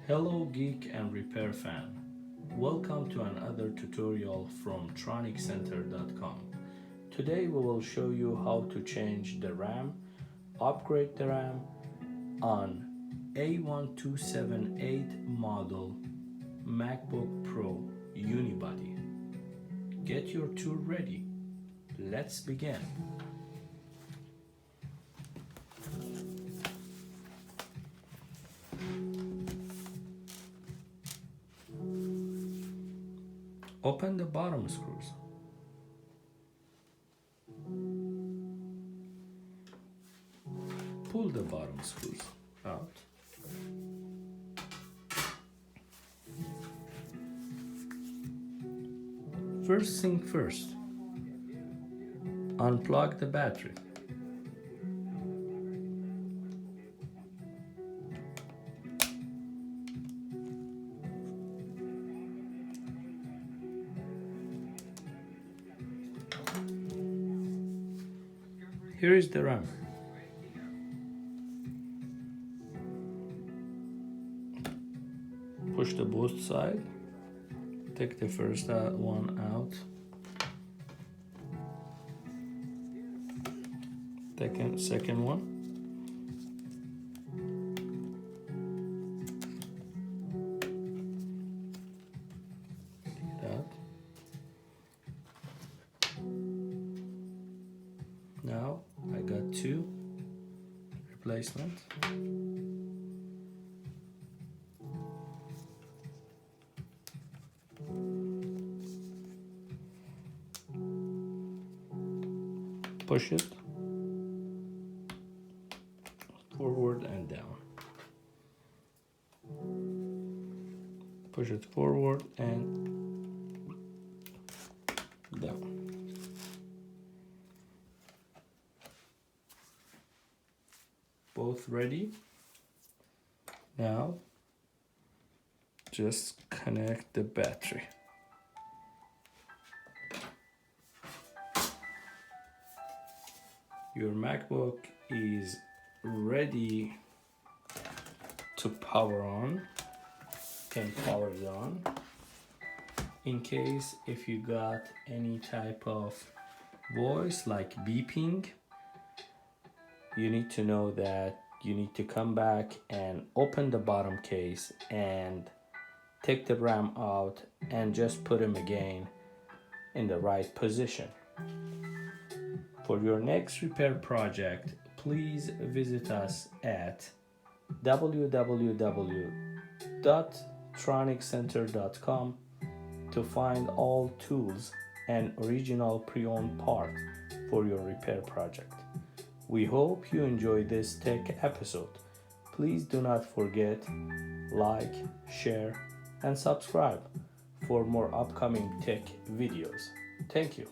Hello geek and repair fan. Welcome to another tutorial from troniccenter.com. Today we will show you how to change the RAM, upgrade the RAM on A1278 model MacBook Pro Unibody. Get your tool ready. Let's begin. Open the bottom screws. Pull the bottom screws out. First thing first, unplug the battery. Here is the RAM. Push the both side. Take the first one out. Second one. Take it out. Now I got two replacement. Push it forward and down. Push it forward and down. Both ready. Now just connect the battery. Your MacBook is ready to power on. Can power it on. In case if you got any type of voice like beeping, you need to know that you need to come back and open the bottom case and take the RAM out and just put them again in the right position. For your next repair project, please visit us at www.troniccenter.com to find all tools and original pre-owned part for your repair project. We hope you enjoyed this tech episode. Please do not forget, like, share, and subscribe for more upcoming tech videos. Thank you.